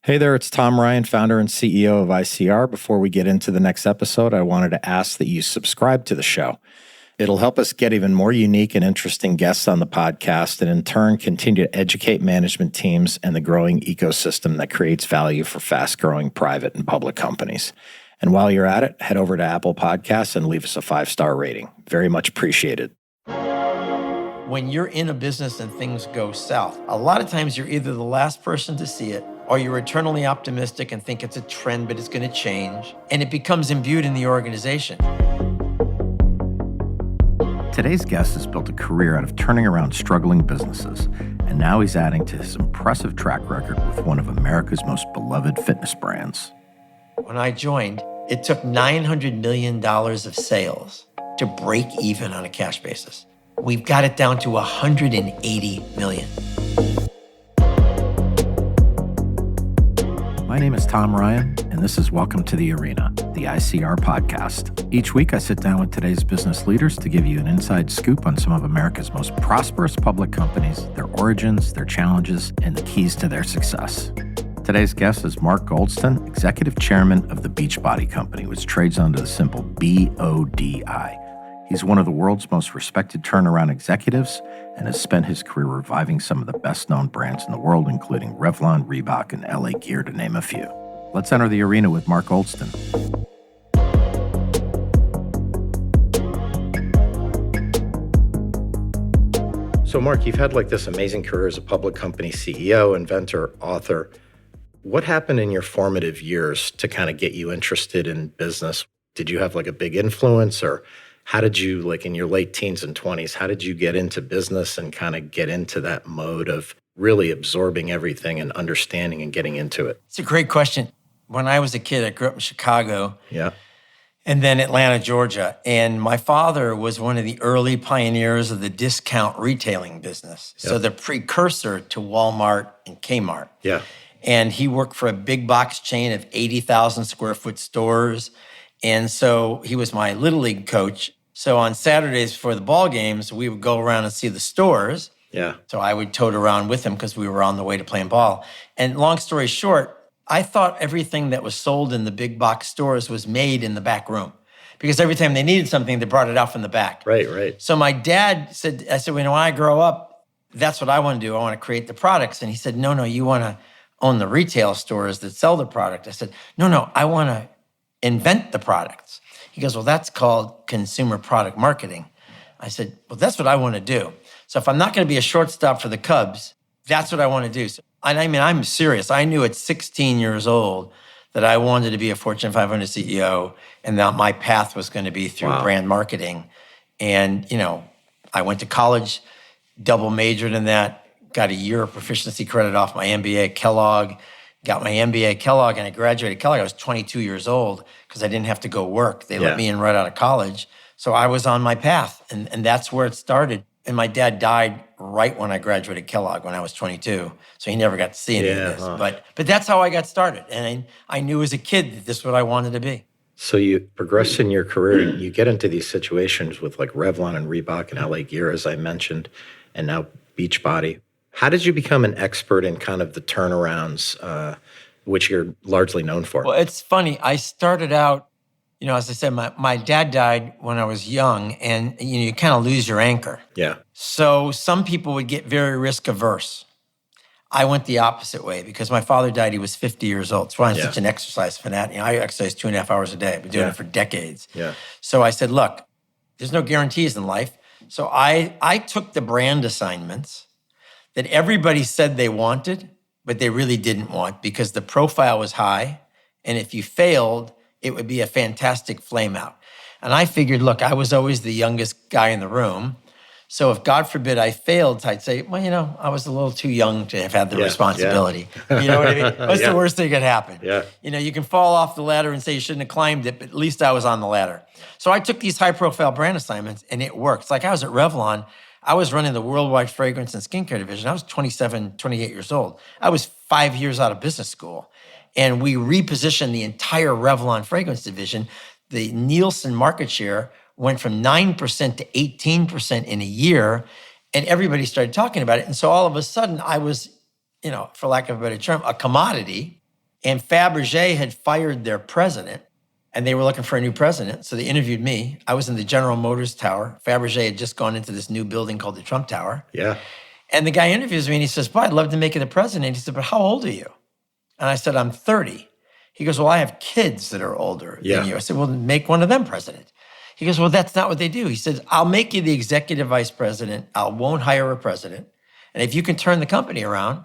Hey there, it's Tom Ryan, founder and CEO of ICR. Before we get into the next episode, I wanted to ask that you subscribe to the show. It'll help us get even more unique and interesting guests on the podcast and in turn continue to educate management teams and the growing ecosystem that creates value for fast-growing private and public companies. And while you're at it, head over to Apple Podcasts and leave us a 5-star rating. Very much appreciated. When you're in a business and things go south, a lot of times you're either the last person to see it or you're eternally optimistic and think it's a trend, but it's going to change, and it becomes imbued in the organization. Today's guest has built a career out of turning around struggling businesses, and now he's adding to his impressive track record with one of America's most beloved fitness brands. When I joined, it took $900 million of sales to break even on a cash basis. We've got it down to $180 million. My name is Tom Ryan, and this is Welcome to the Arena, the ICR podcast. Each week, I sit down with today's business leaders to give you an inside scoop on some of America's most prosperous public companies, their origins, their challenges, and the keys to their success. Today's guest is Mark Goldston, Executive Chairman of the Beachbody Company, which trades under the symbol BODI. He's one of the world's most respected turnaround executives and has spent his career reviving some of the best-known brands in the world, including Revlon, Reebok, and LA Gear, to name a few. Let's enter the arena with Mark Goldston. So, Mark, you've had this amazing career as a public company CEO, inventor, author. What happened in your formative years to kind of get you interested in business? Did you have a big influence, or how did you, in your late teens and 20s, how did you get into business and kind of get into that mode of really absorbing everything and understanding and getting into it? It's a great question. When I was a kid, I grew up in Chicago. Yeah. And then Atlanta, Georgia. And my father was one of the early pioneers of the discount retailing business. Yep. So the precursor to Walmart and Kmart. Yeah. And he worked for a big box chain of 80,000 square foot stores. And so he was my Little League coach. So on Saturdays before the ball games, we would go around and see the stores. Yeah. So I would tote around with him because we were on the way to playing ball. And long story short, I thought everything that was sold in the big box stores was made in the back room. Because every time they needed something, they brought it out from the back. Right. So my dad said, when I grow up, that's what I want to do. I want to create the products. And he said, no, you want to own the retail stores that sell the product. I said, no, I want to invent the products. He goes, well, that's called consumer product marketing. I said, well, that's what I want to do. So if I'm not going to be a shortstop for the Cubs, that's what I want to do. So, I'm serious. I knew at 16 years old that I wanted to be a Fortune 500 CEO and that my path was going to be through brand marketing. And, I went to college, double majored in that, got a year of proficiency credit off my MBA at Kellogg, got my MBA at Kellogg, and I graduated Kellogg. I was 22 years old because I didn't have to go work. They let me in right out of college. So I was on my path, and that's where it started. And my dad died right when I graduated Kellogg when I was 22. So he never got to see any of this. But that's how I got started. And I knew as a kid that this is what I wanted to be. So you progress in your career and you get into these situations with Revlon and Reebok and LA Gear, as I mentioned, and now Beachbody. How did you become an expert in kind of the turnarounds, which you're largely known for? Well, it's funny. I started out, as I said, my dad died when I was young, and you kind of lose your anchor. Yeah. So some people would get very risk averse. I went the opposite way because my father died. He was 50 years old. That's why I'm such an exercise fanatic. I exercise 2.5 hours a day. I've been doing it for decades. Yeah. So I said, look, there's no guarantees in life. So I took the brand assignments that everybody said they wanted, but they really didn't want because the profile was high. And if you failed, it would be a fantastic flame out. And I figured, look, I was always the youngest guy in the room. So if God forbid I failed, I'd say, well, I was a little too young to have had the responsibility. Yeah. You know what I mean? What's the worst thing that could happen? Yeah. You can fall off the ladder and say you shouldn't have climbed it, but at least I was on the ladder. So I took these high-profile brand assignments, and it worked. It's like I was at Revlon. I was running the worldwide fragrance and skincare division. I was 27, 28 years old. I was 5 years out of business school. And we repositioned the entire Revlon fragrance division. The Nielsen market share went from 9% to 18% in a year, and everybody started talking about it. And so all of a sudden I was, for lack of a better term, a commodity. And Fabergé had fired their president, and they were looking for a new president. So they interviewed me. I was in the General Motors Tower. Fabergé had just gone into this new building called the Trump Tower. Yeah. And the guy interviews me and he says, "Boy, I'd love to make you the president." He said, "But how old are you?" And I said, "I'm 30. He goes, "Well, I have kids that are older than you." I said, "Well, make one of them president." He goes, "Well, that's not what they do." He says, "I'll make you the executive vice president. I won't hire a president. And if you can turn the company around,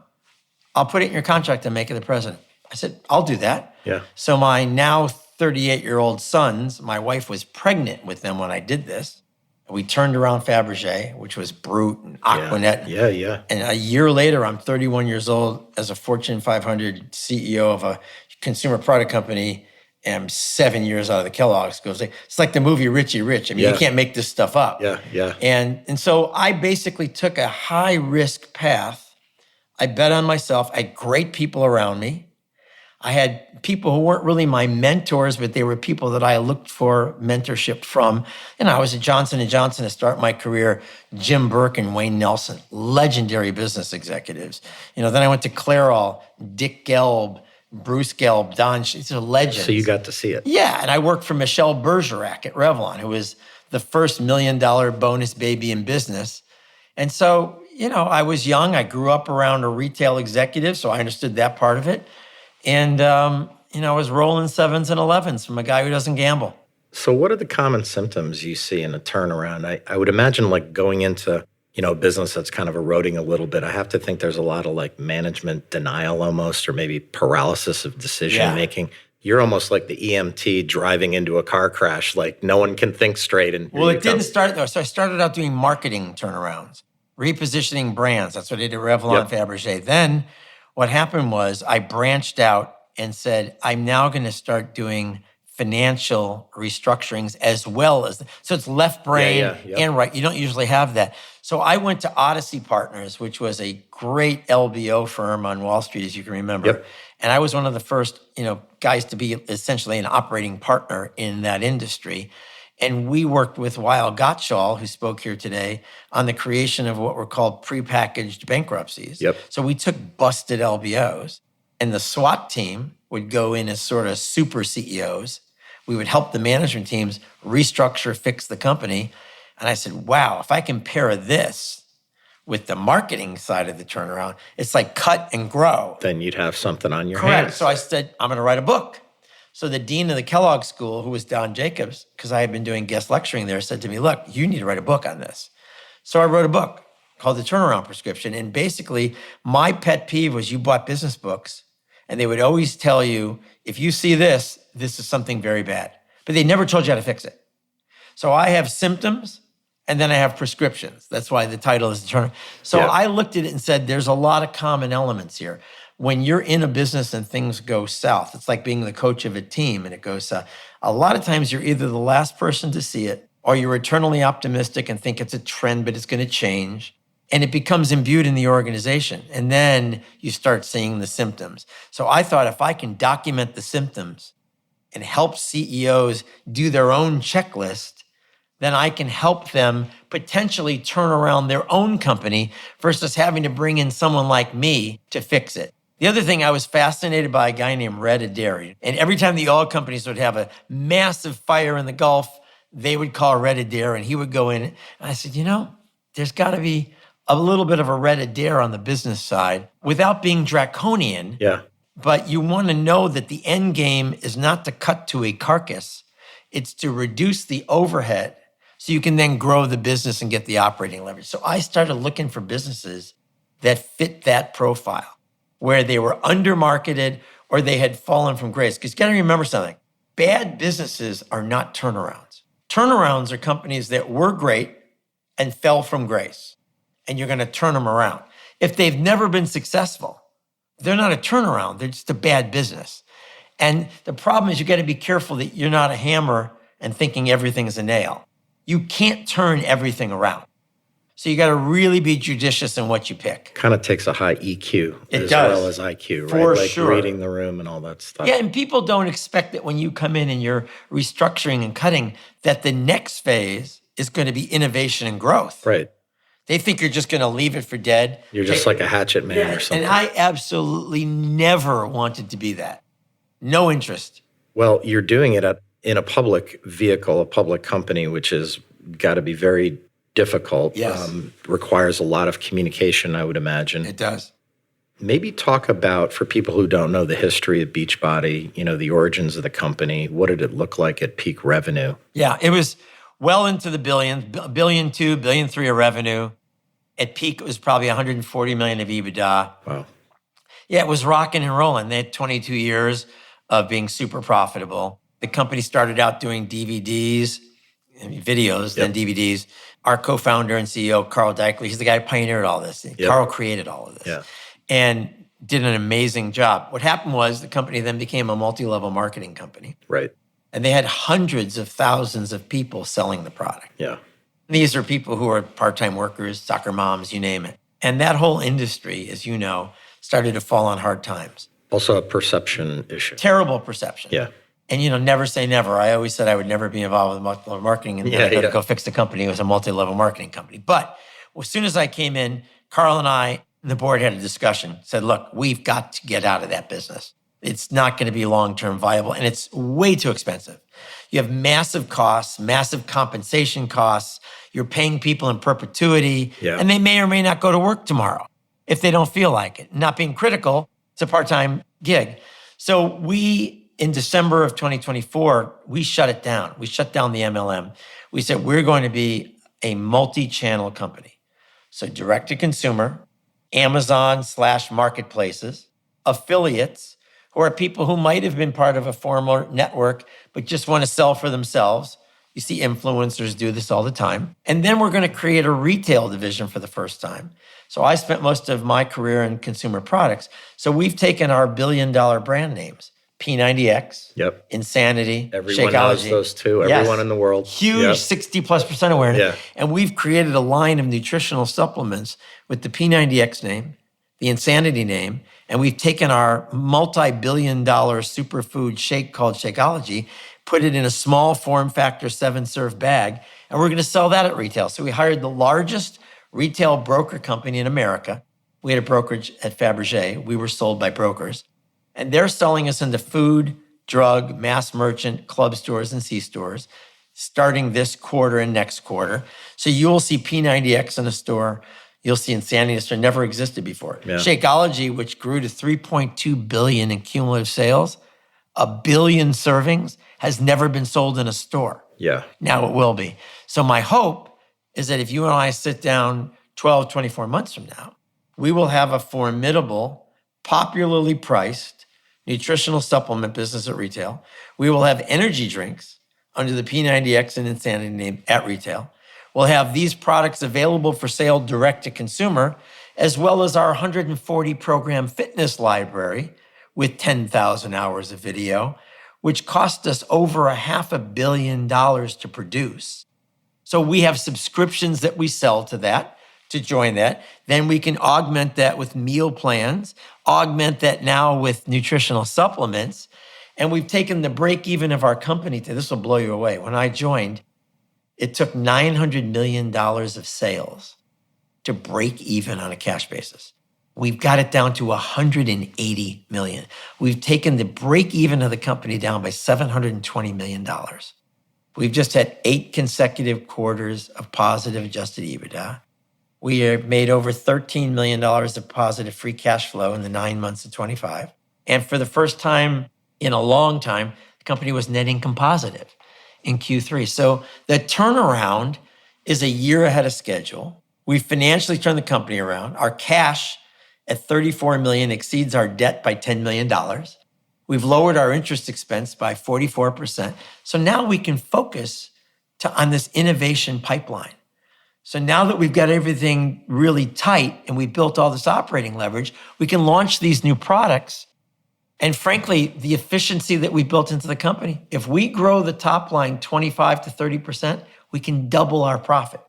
I'll put it in your contract and make you the president." I said, "I'll do that." Yeah. So my now 38-year-old sons, my wife was pregnant with them when I did this. We turned around Fabergé, which was Brut and Aquanet. Yeah. And a year later, I'm 31 years old as a Fortune 500 CEO of a consumer product company, and I'm 7 years out of the Kellogg's. It's like the movie Richie Rich. I mean, you can't make this stuff up. Yeah. And so I basically took a high-risk path. I bet on myself. I had great people around me. I had people who weren't really my mentors, but they were people that I looked for mentorship from. And I was at Johnson & Johnson to start my career. Jim Burke and Wayne Nelson, legendary business executives. Then I went to Clairol, Dick Gelb, Bruce Gelb, Don. These are legends. So you got to see it. Yeah, and I worked for Michelle Bergerac at Revlon, who was the first $1 million bonus baby in business. And so, I was young. I grew up around a retail executive, so I understood that part of it. And, I was rolling 7s and 11s from a guy who doesn't gamble. So what are the common symptoms you see in a turnaround? I would imagine like going into, a business that's kind of eroding a little bit. I have to think there's a lot of like management denial almost, or maybe paralysis of decision making. You're almost like the EMT driving into a car crash, like no one can think straight. And well, it didn't start though. So I started out doing marketing turnarounds, repositioning brands. That's what I did at Revlon, Fabergé. Then what happened was I branched out and said, I'm now going to start doing financial restructurings as well as, so it's left brain and right. You don't usually have that. So I went to Odyssey Partners, which was a great LBO firm on Wall Street, as you can remember. And I was one of the first, guys to be essentially an operating partner in that industry. And we worked with Weil Gottschall, who spoke here today, on the creation of what were called prepackaged bankruptcies. So we took busted LBOs, and the SWAT team would go in as sort of super CEOs. We would help the management teams restructure, fix the company. And I said, wow, if I compare this with the marketing side of the turnaround, it's like cut and grow. Then you'd have something on your hands. hands. So I said, I'm going to write a book. So the dean of the Kellogg School, who was Don Jacobs, because I had been doing guest lecturing there, said to me, look, you need to write a book on this. So I wrote a book called The Turnaround Prescription. And basically, my pet peeve was you bought business books, and they would always tell you, if you see this, this is something very bad. But they never told you how to fix it. So I have symptoms, and then I have prescriptions. That's why the title is The Turnaround. So I looked at it and said, there's a lot of common elements here. When you're in a business and things go south, it's like being the coach of a team and it goes south. A lot of times you're either the last person to see it, or you're eternally optimistic and think it's a trend, but it's going to change. And it becomes imbued in the organization. And then you start seeing the symptoms. So I thought if I can document the symptoms and help CEOs do their own checklist, then I can help them potentially turn around their own company versus having to bring in someone like me to fix it. The other thing, I was fascinated by a guy named Red Adair. And every time the oil companies would have a massive fire in the Gulf, they would call Red Adair and he would go in. And I said, there's got to be a little bit of a Red Adair on the business side without being draconian. But you want to know that the end game is not to cut to a carcass. It's to reduce the overhead so you can then grow the business and get the operating leverage. So I started looking for businesses that fit that profile, where they were undermarketed or they had fallen from grace. Because you got to remember something. Bad businesses are not turnarounds. Turnarounds are companies that were great and fell from grace, and you're going to turn them around. If they've never been successful, they're not a turnaround. They're just a bad business. And the problem is you got to be careful that you're not a hammer and thinking everything is a nail. You can't turn everything around. So you got to really be judicious in what you pick. Kind of takes a high EQ well as IQ, right? For like sure. Reading the room and all that stuff. Yeah, and people don't expect that when you come in and you're restructuring and cutting, that the next phase is going to be innovation and growth. Right. They think you're just going to leave it for dead. You're just like a hatchet man or something. And I absolutely never wanted to be that. No interest. Well, you're doing it in a public vehicle, a public company, which has got to be very difficult. Yes. Requires a lot of communication, I would imagine. It does. Maybe talk about, for people who don't know the history of Beachbody, the origins of the company. What did it look like at peak revenue? Yeah, it was well into the billions, $1.2 billion, $1.3 billion of revenue. At peak, it was probably $140 million of EBITDA. Wow. Yeah, it was rocking and rolling. They had 22 years of being super profitable. The company started out doing DVDs, videos, then DVDs. Our co-founder and CEO, Carl Deichler, he's the guy who pioneered all this. Carl created all of this. Yeah. And did an amazing job. What happened was the company then became a multi-level marketing company. Right. And they had hundreds of thousands of people selling the product. Yeah. These are people who are part-time workers, soccer moms, you name it. And that whole industry, as you know, started to fall on hard times. Also a perception issue. Terrible perception. Yeah. And, never say never. I always said I would never be involved with multi-level marketing and then go fix the company. It was a multi-level marketing company. But as soon as I came in, Carl and I, the board had a discussion, said, look, we've got to get out of that business. It's not going to be long-term viable, and it's way too expensive. You have massive costs, massive compensation costs. You're paying people in perpetuity, and they may or may not go to work tomorrow if they don't feel like it. Not being critical, it's a part-time gig. So we, in December of 2024, we shut it down. We shut down the MLM. We said, we're going to be a multi-channel company. So direct-to-consumer, Amazon/marketplaces, affiliates, who are people who might have been part of a former network, but just want to sell for themselves. You see influencers do this all the time. And then we're going to create a retail division for the first time. So I spent most of my career in consumer products. So we've taken our billion-dollar brand names, P90X, Insanity, Everyone Shakeology. knows those two. Everyone in the world. Huge 60+% awareness. Yeah. And we've created a line of nutritional supplements with the P90X name, the Insanity name, and we've taken our multi-billion-dollar superfood shake called Shakeology, put it in a small form factor 7-serve bag, and we're going to sell that at retail. So we hired the largest retail broker company in America. We had a brokerage at Fabergé. We were sold by brokers. And they're selling us into food, drug, mass merchant, club stores, and C-stores, starting this quarter and next quarter. So you'll see P90X in a store. You'll see Insanity in a store. Never existed before. Yeah. Shakeology, which grew to $3.2 billion in cumulative sales, 1 billion servings, has never been sold in a store. Yeah. Now it will be. So my hope is that if you and I sit down 12, 24 months from now, we will have a formidable, popularly priced nutritional supplement business at retail. We will have energy drinks under the P90X and Insanity name at retail. We'll have these products available for sale direct to consumer, as well as our 140 program fitness library with 10,000 hours of video, which cost us over $500 million to produce. So we have subscriptions that we sell to that, to join that. Then we can augment that with meal plans, augment that now with nutritional supplements. And we've taken the break even of our company to, this will blow you away. When I joined, it took $900 million of sales to break even on a cash basis. We've got it down to $180 million. We've taken the break even of the company down by $720 million. We've just had 8 consecutive quarters of positive adjusted EBITDA. We have made over $13 million of positive free cash flow in the 9 months of 25. And for the first time in a long time, the company was net income positive in Q3. So the turnaround is a year ahead of schedule. We financially turned the company around. Our cash at $34 million exceeds our debt by $10 million. We've lowered our interest expense by 44%. So now we can focus on this innovation pipeline. So now that we've got everything really tight and we've built all this operating leverage, we can launch these new products. And frankly, the efficiency that we built into the company, if we grow the top line 25 to 30%, we can double our profit.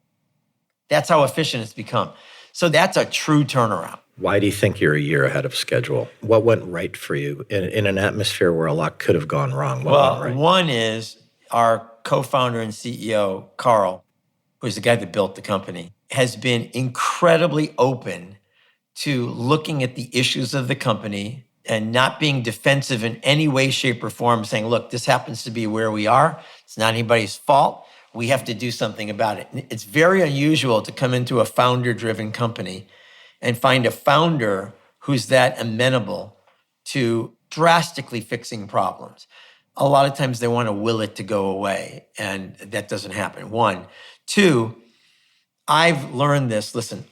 That's how efficient it's become. So that's a true turnaround. Why do you think you're a year ahead of schedule? What went right for you in an atmosphere where a lot could have gone wrong? Well, one is our co-founder and CEO, Carl, who's the guy that built the company, has been incredibly open to looking at the issues of the company, and not being defensive in any way, shape, or form, saying, look, this happens to be where we are. It's not anybody's fault. We have to do something about it. It's very unusual to come into a founder-driven company and find a founder who's that amenable to drastically fixing problems. A lot of times they want to will it to go away, and that doesn't happen. One. Two, I've learned this. Listen,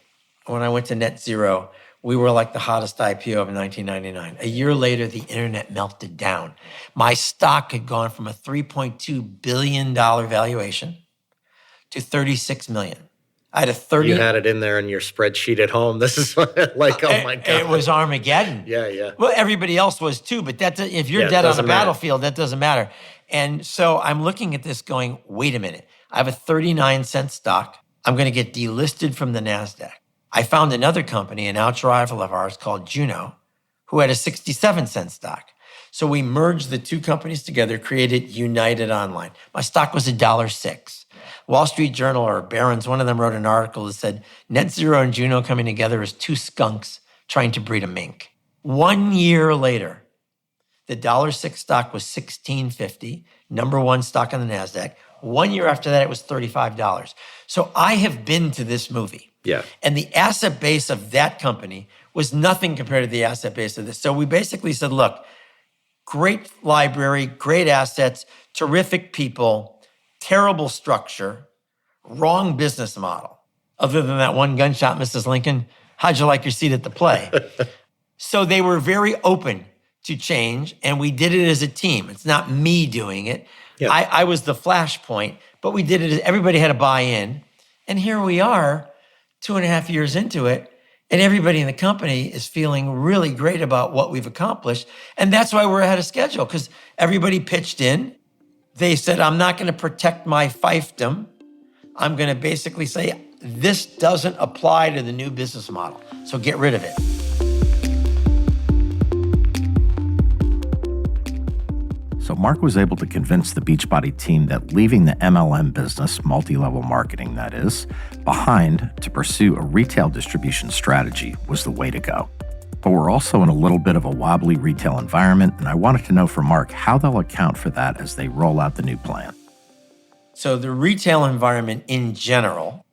when I went to net zero, we were like the hottest IPO of 1999. A year later, the internet melted down. My stock had gone from a $3.2 billion valuation to $36 million. I had You had it in there in your spreadsheet at home. This is like, oh my God. It was Armageddon. Yeah. Well, everybody else was too, but if you're dead on the battlefield, that doesn't matter. And so I'm looking at this going, wait a minute. I have a 39-cent stock. I'm going to get delisted from the NASDAQ. I found another company, an arch rival of ours called Juno, who had a 67-cent stock. So we merged the two companies together, created United Online. My stock was $1.06. Wall Street Journal or Barron's, one of them wrote an article that said, Net Zero and Juno coming together as two skunks trying to breed a mink. 1 year later, the $1.06 stock was $16.50, number one stock on the NASDAQ. 1 year after that, it was $35. So I have been to this movie. Yeah. And the asset base of that company was nothing compared to the asset base of this. So we basically said, look, great library, great assets, terrific people, terrible structure, wrong business model. Other than that one gunshot, Mrs. Lincoln, how'd you like your seat at the play? So they were very open to change, and we did it as a team. It's not me doing it. Yeah. I was the flashpoint, but we did it. Everybody had to buy in. And here we are, 2.5 years into it, and everybody in the company is feeling really great about what we've accomplished. And that's why we're ahead of schedule, because everybody pitched in. They said, I'm not going to protect my fiefdom. I'm going to basically say, this doesn't apply to the new business model, so get rid of it. So Mark was able to convince the Beachbody team that leaving the MLM business, multi-level marketing that is, behind to pursue a retail distribution strategy was the way to go. But we're also in a little bit of a wobbly retail environment, and I wanted to know from Mark how they'll account for that as they roll out the new plan. So the retail environment in general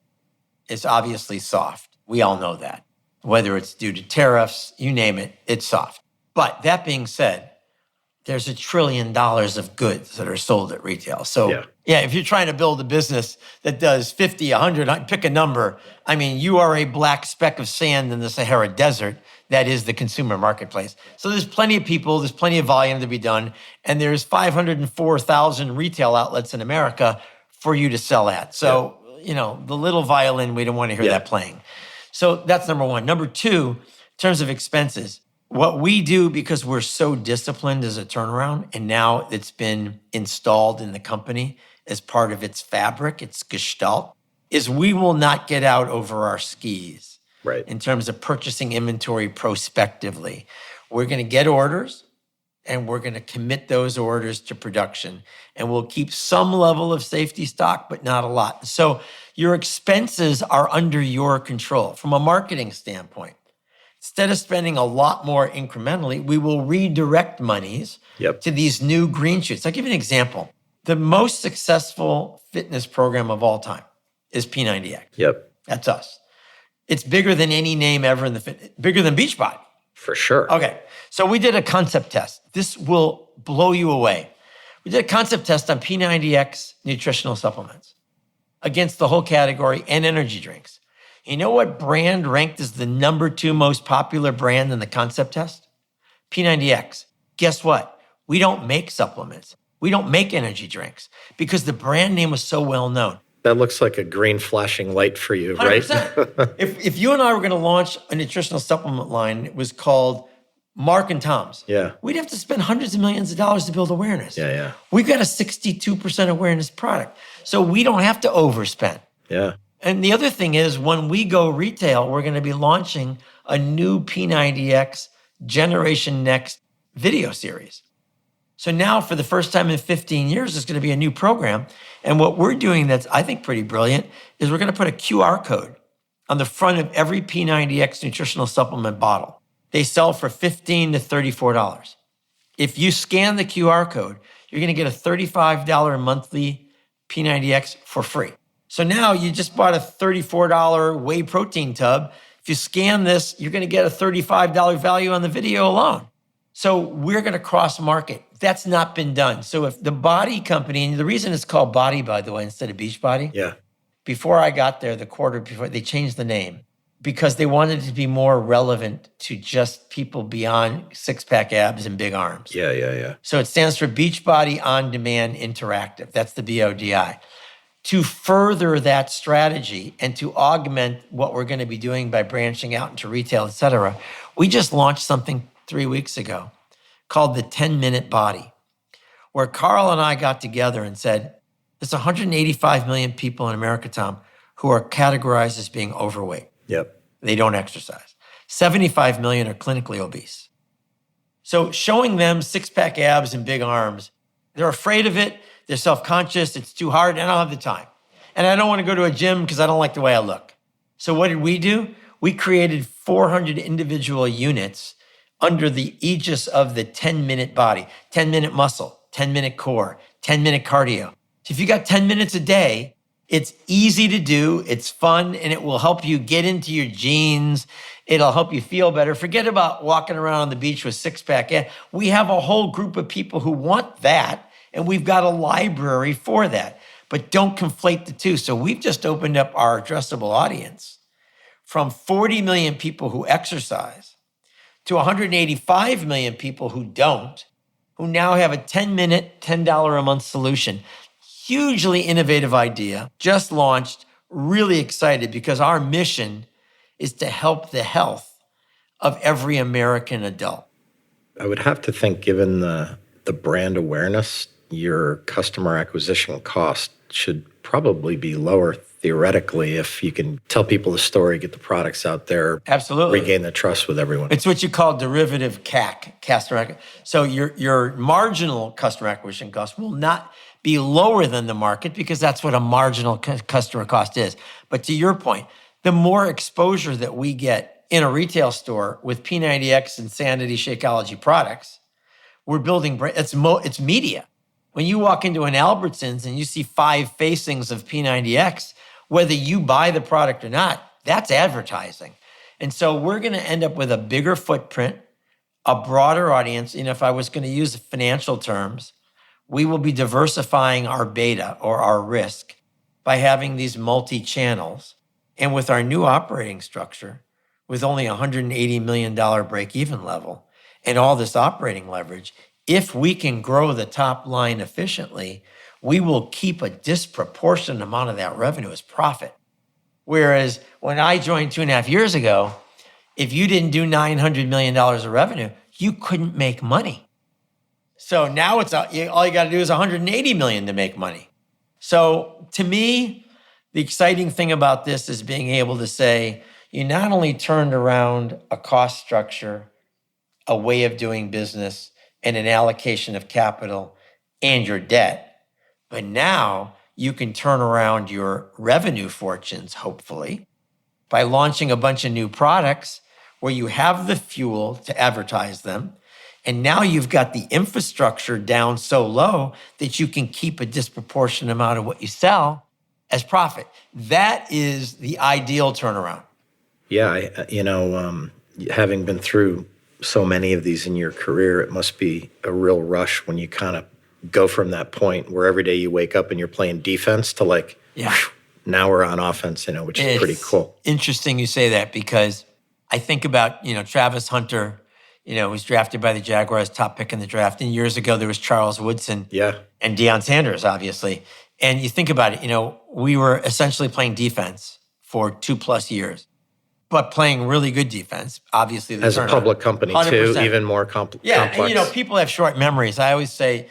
is obviously soft. We all know that. Whether it's due to tariffs, you name it, it's soft. But that being said, there's $1 trillion of goods that are sold at retail. So yeah, if you're trying to build a business that does 50, 100, pick a number, I mean, you are a black speck of sand in the Sahara Desert. That is the consumer marketplace. So there's plenty of people, there's plenty of volume to be done, and there's 504,000 retail outlets in America for you to sell at. So, you know, the little violin, we don't want to hear that playing. So that's number one. Number two, in terms of expenses, what we do, because we're so disciplined as a turnaround, and now it's been installed in the company as part of its fabric, its gestalt, is we will not get out over our skis in terms of purchasing inventory prospectively. We're going to get orders, and we're going to commit those orders to production, and we'll keep some level of safety stock, but not a lot. So your expenses are under your control from a marketing standpoint. Instead of spending a lot more incrementally, we will redirect monies to these new green shoots. I'll give you an example. The most successful fitness program of all time is P90X. That's us. It's bigger than any name ever in the fitness, bigger than Beachbody. For sure. Okay, so we did a concept test. This will blow you away. We did a concept test on P90X nutritional supplements against the whole category and energy drinks. You know what brand ranked as the number 2 most popular brand in the concept test? P90X. Guess what? We don't make supplements. We don't make energy drinks because the brand name was so well known. That looks like a green flashing light for you, 100%. Right? If you and I were going to launch a nutritional supplement line, it was called Mark and Tom's. We'd have to spend hundreds of millions of dollars to build awareness. We've got a 62% awareness product. So we don't have to overspend. And the other thing is, when we go retail, we're going to be launching a new P90X Generation Next video series. So now, for the first time in 15 years, there's going to be a new program. And what we're doing that's, I think, pretty brilliant is we're going to put a QR code on the front of every P90X nutritional supplement bottle. They sell for $15 to $34. If you scan the QR code, you're going to get a $35 monthly P90X for free. So now you just bought a $34 whey protein tub. If you scan this, you're going to get a $35 value on the video alone. So we're going to cross market. That's not been done. So if the BODI company, and the reason it's called BODI, by the way, instead of Beachbody, Yeah. before I got there, the quarter before, they changed the name because they wanted it to be more relevant to just people beyond six-pack abs and big arms. Yeah. So it stands for Beachbody On Demand Interactive. That's the BODI. To further that strategy and to augment what we're going to be doing by branching out into retail, et cetera, we just launched something 3 weeks ago called the 10-Minute BODI, where Carl and I got together and said, there's 185 million people in America, Tom, who are categorized as being overweight. Yep. They don't exercise. 75 million are clinically obese. So showing them six-pack abs and big arms, they're afraid of it. They're self-conscious. It's too hard. And I don't have the time. And I don't want to go to a gym because I don't like the way I look. So what did we do? We created 400 individual units under the aegis of the 10-minute BODI, 10-minute muscle, 10-minute core, 10-minute cardio. So if you got 10 minutes a day, it's easy to do, it's fun, and it will help you get into your jeans. It'll help you feel better. Forget about walking around on the beach with six-pack abs. We have a whole group of people who want that, and we've got a library for that. But don't conflate the two. So we've just opened up our addressable audience from 40 million people who exercise to 185 million people who don't, who now have a 10-minute, $10 a month solution. Hugely innovative idea, just launched, really excited because our mission is to help the health of every American adult. I would have to think, given the brand awareness, your customer acquisition cost should probably be lower theoretically if you can tell people the story, get the products out there, Absolutely. regain the trust with everyone. It's what you call derivative CAC, customer acquisition. So your marginal customer acquisition cost will not be lower than the market because that's what a marginal customer cost is. But to your point, the more exposure that we get in a retail store with P90X and Sanity Shakeology products, we're building, it's media. When you walk into an Albertsons and you see 5 facings of P90X, whether you buy the product or not, that's advertising. And so we're going to end up with a bigger footprint, a broader audience. And if I was going to use financial terms, we will be diversifying our beta or our risk by having these multi-channels. And with our new operating structure, with only $180 million break-even level and all this operating leverage, if we can grow the top line efficiently, we will keep a disproportionate amount of that revenue as profit. Whereas when I joined 2.5 years ago, if you didn't do $900 million of revenue, you couldn't make money. So now it's all you got to do is $180 million to make money. So to me, the exciting thing about this is being able to say, you not only turned around a cost structure, a way of doing business, and an allocation of capital and your debt, but now you can turn around your revenue fortunes, hopefully, by launching a bunch of new products where you have the fuel to advertise them. And now you've got the infrastructure down so low that you can keep a disproportionate amount of what you sell as profit. That is the ideal turnaround. Yeah, having been through so many of these in your career, it must be a real rush when you kind of go from that point where every day you wake up and you're playing defense to like, now we're on offense, which is pretty cool. Interesting you say that because I think about, Travis Hunter, was drafted by the Jaguars, top pick in the draft. And years ago, there was Charles Woodson and Deion Sanders, obviously. And you think about it, we were essentially playing defense for 2+ years, but playing really good defense, obviously. As a public company, 100%. Too, even more complex. And, people have short memories. I always say,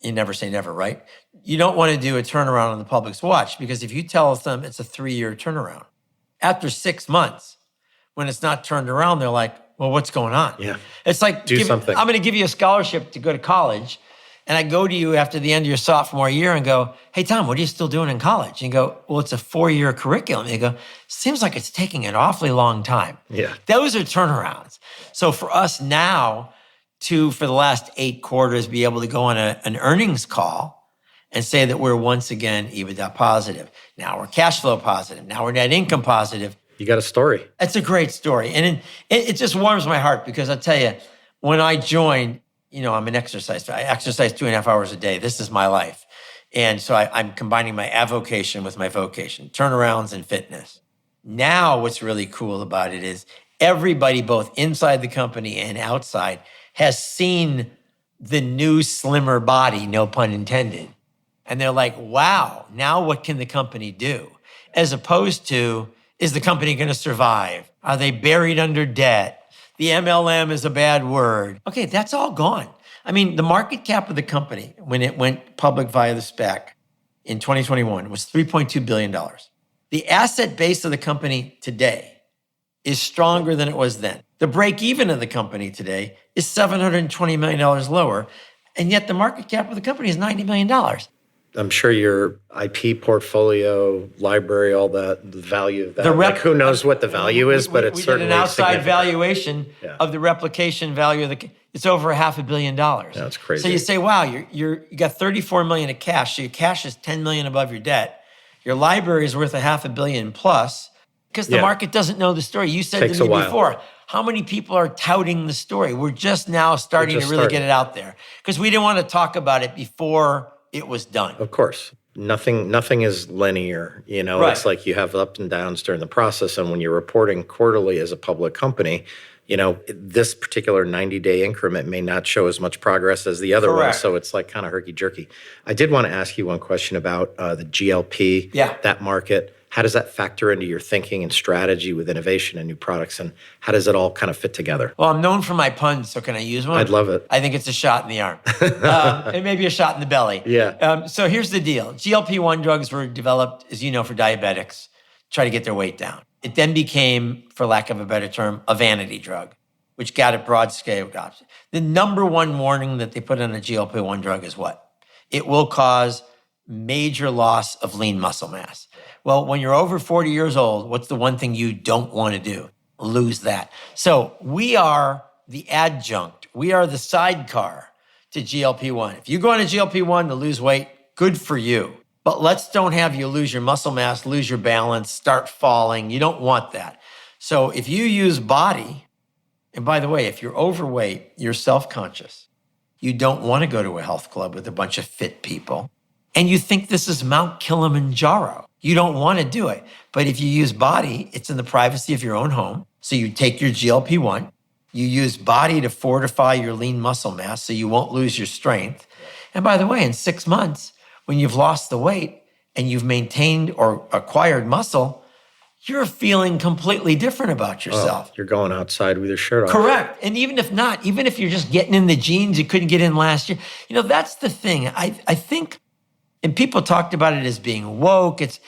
you never say never, right? You don't want to do a turnaround on the public's watch because if you tell them it's a 3-year turnaround, after 6 months, when it's not turned around, they're like, well, what's going on? Yeah. It's like, do something. I'm going to give you a scholarship to go to college. And I go to you after the end of your sophomore year and go, hey, Tom, what are you still doing in college? And you go, well, it's a 4-year curriculum. And you go, seems like it's taking an awfully long time. Yeah. Those are turnarounds. So for us now to, for the last 8 quarters, be able to go on an earnings call and say that we're once again EBITDA positive. Now we're cash flow positive. Now we're net income positive. You got a story. It's a great story. And it just warms my heart because I'll tell you, when I joined, I'm an exercise. I exercise 2.5 hours a day. This is my life. And so I'm combining my avocation with my vocation, turnarounds and fitness. Now what's really cool about it is everybody, both inside the company and outside, has seen the new slimmer body, no pun intended. And they're like, wow, now what can the company do? As opposed to, is the company going to survive? Are they buried under debt? The MLM is a bad word. Okay, that's all gone. I mean, the market cap of the company when it went public via the SPAC in 2021 was $3.2 billion. The asset base of the company today is stronger than it was then. The break even of the company today is $720 million lower, and yet the market cap of the company is $90 million. I'm sure your IP portfolio, library, all that, the value of that. Who knows what the value is, but it's certainly we did an outside valuation Yeah. of the replication value of it's over $500 million. That's crazy. So you say, wow, you got $34 million of cash. So your cash is $10 million above your debt. Your library is worth $500 million plus because the market doesn't know the story. You said Takes to me a while. Before, how many people are touting the story? We're just now starting to really get it out there because we didn't want to talk about it before it was done. Of course. Nothing is linear. Right. It's like you have ups and downs during the process. And when you're reporting quarterly as a public company, this particular 90-day increment may not show as much progress as the other one. So it's like kind of herky-jerky. I did want to ask you one question about the GLP, that market. How does that factor into your thinking and strategy with innovation and new products? And how does it all kind of fit together? Well, I'm known for my puns, so can I use one? I'd love it. I think it's a shot in the arm. And maybe a shot in the belly. Yeah. So here's the deal. GLP-1 drugs were developed, as you know, for diabetics, try to get their weight down. It then became, for lack of a better term, a vanity drug, which got a broad scale adoption. The number one warning that they put on a GLP-1 drug is what? It will cause major loss of lean muscle mass. Well, when you're over 40 years old, what's the one thing you don't want to do? Lose that. So we are the adjunct. We are the sidecar to GLP-1. If you go on a GLP-1 to lose weight, good for you. But let's don't have you lose your muscle mass, lose your balance, start falling. You don't want that. So if you use BODI, and by the way, if you're overweight, you're self-conscious. You don't want to go to a health club with a bunch of fit people. And you think this is Mount Kilimanjaro. You don't want to do it. But if you use BODI, it's in the privacy of your own home. So you take your GLP-1, you use BODI to fortify your lean muscle mass so you won't lose your strength. And by the way, in 6 months, when you've lost the weight and you've maintained or acquired muscle, you're feeling completely different about yourself. You're going outside with your shirt off. Correct. And even if not, even if you're just getting in the jeans you couldn't get in last year, that's the thing. I think, and people talked about it as being woke, it's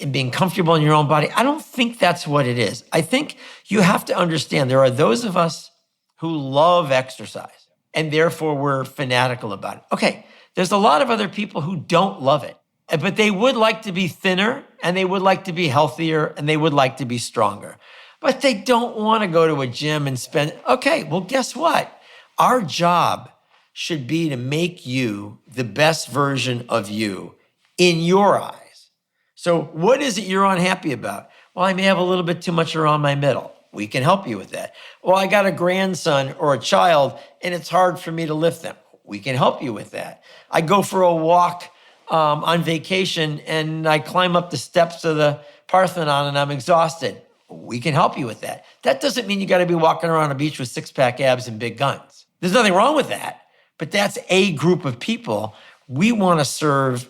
being comfortable in your own body. I don't think that's what it is. I think you have to understand there are those of us who love exercise and therefore we're fanatical about it. Okay, there's a lot of other people who don't love it, but they would like to be thinner and they would like to be healthier and they would like to be stronger, but they don't want to go to a gym and spend, okay, well, guess what? Our job should be to make you the best version of you in your eyes. So what is it you're unhappy about? Well, I may have a little bit too much around my middle. We can help you with that. Well, I got a grandson or a child and it's hard for me to lift them. We can help you with that. I go for a walk on vacation and I climb up the steps of the Parthenon and I'm exhausted. We can help you with that. That doesn't mean you got to be walking around a beach with six-pack abs and big guns. There's nothing wrong with that, but that's a group of people. We want to serve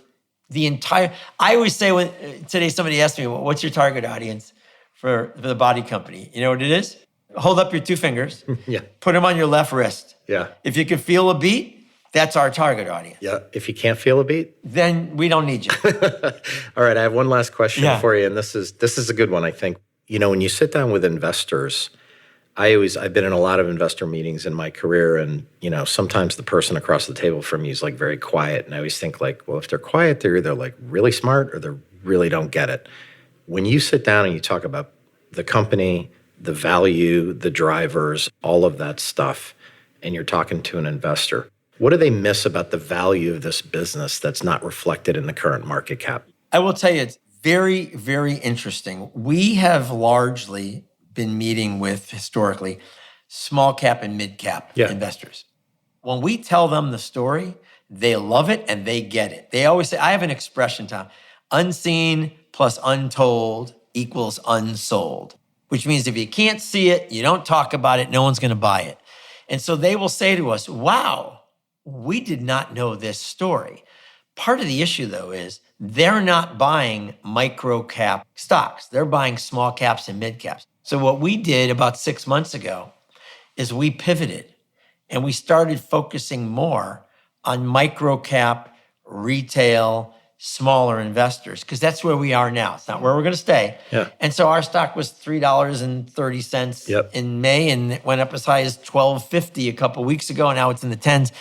the entire, I always say when today somebody asked me, well, what's your target audience for the BODI company? You know what it is? Hold up your 2 fingers. Yeah. Put them on your left wrist. Yeah. If you can feel a beat, that's our target audience. Yeah. If you can't feel a beat, then we don't need you. All right. I have one last question Yeah. for you. And this is a good one, I think. When you sit down with investors, I've been in a lot of investor meetings in my career, and sometimes the person across the table from me is like very quiet, and I always think like, well, if they're quiet, they're either like really smart or they really don't get it. When you sit down and you talk about the company, the value, the drivers, all of that stuff, and you're talking to an investor, what do they miss about the value of this business that's not reflected in the current market cap? I will tell you, it's very, very interesting. We have largely been meeting with, historically, small cap and mid cap investors. When we tell them the story, they love it and they get it. They always say, I have an expression, Tom, unseen plus untold equals unsold, which means if you can't see it, you don't talk about it, no one's going to buy it. And so they will say to us, wow, we did not know this story. Part of the issue, though, is they're not buying micro cap stocks. They're buying small caps and mid caps. So what we did about 6 months ago is we pivoted and we started focusing more on micro cap, retail, smaller investors, because that's where we are now. It's not where we're going to stay. Yeah. And so our stock was $3.30 in May, and it went up as high as $12.50 a couple of weeks ago, and now it's in the tens.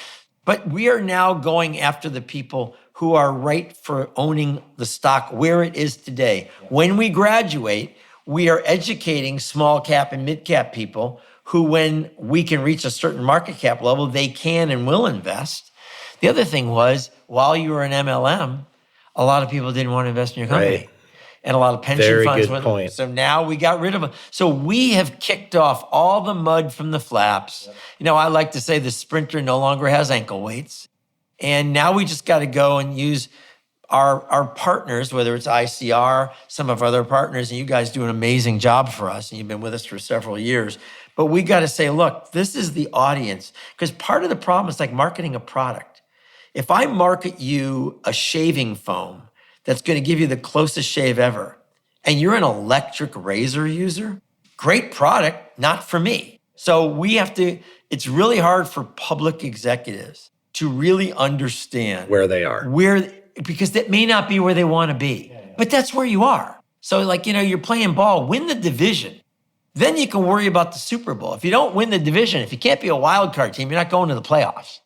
But we are now going after the people who are right for owning the stock where it is today. When we graduate, we are educating small cap and mid cap people who, when we can reach a certain market cap level, they can and will invest. The other thing was, while you were an MLM, a lot of people didn't want to invest in your company. Right. And a lot of pension Very funds good went. point. So now we got rid of them. So we have kicked off all the mud from the flaps. I like to say the sprinter no longer has ankle weights. And now we just got to go and use our partners, whether it's ICR, some of our other partners, and you guys do an amazing job for us, and you've been with us for several years. But we got to say, look, this is the audience. Because part of the problem is like marketing a product. If I market you a shaving foam that's going to give you the closest shave ever, and you're an electric razor user, great product, not for me. So it's really hard for public executives to really understand Where they are. Because that may not be where they want to be, but that's where you are. So you're playing ball, win the division. Then you can worry about the Super Bowl. If you don't win the division, if you can't be a wild card team, you're not going to the playoffs.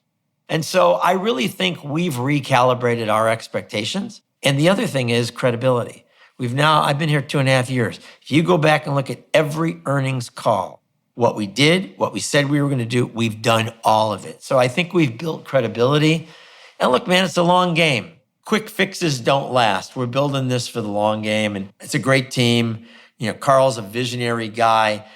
And so I really think we've recalibrated our expectations. And the other thing is credibility. I've been here 2.5 years. If you go back and look at every earnings call, what we did, what we said we were going to do, we've done all of it. So I think we've built credibility. And look, man, it's a long game. Quick fixes don't last. We're building this for the long game, and it's a great team. Carl's a visionary guy.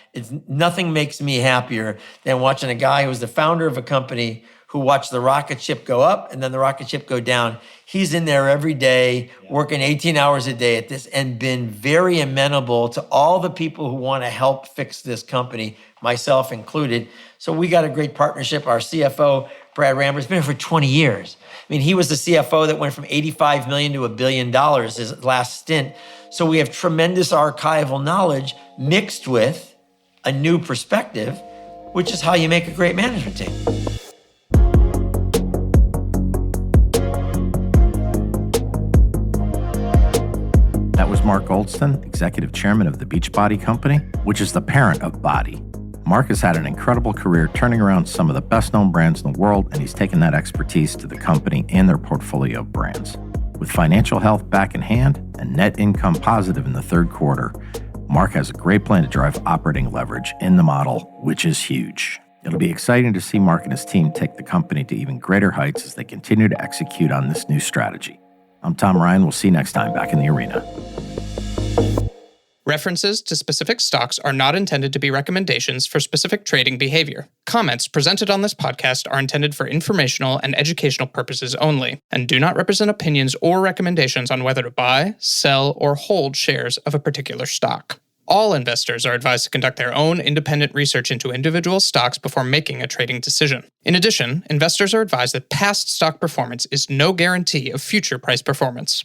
Nothing makes me happier than watching a guy who was the founder of a company who watched the rocket ship go up and then the rocket ship go down. He's in there every day, working 18 hours a day at this, and been very amenable to all the people who want to help fix this company, myself included. So we got a great partnership. Our CFO, Brad Ramber's been here for 20 years. He was the CFO that went from $85 million to $1 billion his last stint. So we have tremendous archival knowledge mixed with a new perspective, which is how you make a great management team. That was Mark Goldston, Executive Chairman of the Beachbody Company, which is the parent of BODI. Mark has had an incredible career turning around some of the best-known brands in the world, and he's taken that expertise to the company and their portfolio of brands. With financial health back in hand and net income positive in the third quarter, Mark has a great plan to drive operating leverage in the model, which is huge. It'll be exciting to see Mark and his team take the company to even greater heights as they continue to execute on this new strategy. I'm Tom Ryan. We'll see you next time back in the arena. References to specific stocks are not intended to be recommendations for specific trading behavior. Comments presented on this podcast are intended for informational and educational purposes only, and do not represent opinions or recommendations on whether to buy, sell, or hold shares of a particular stock. All investors are advised to conduct their own independent research into individual stocks before making a trading decision. In addition, investors are advised that past stock performance is no guarantee of future price performance.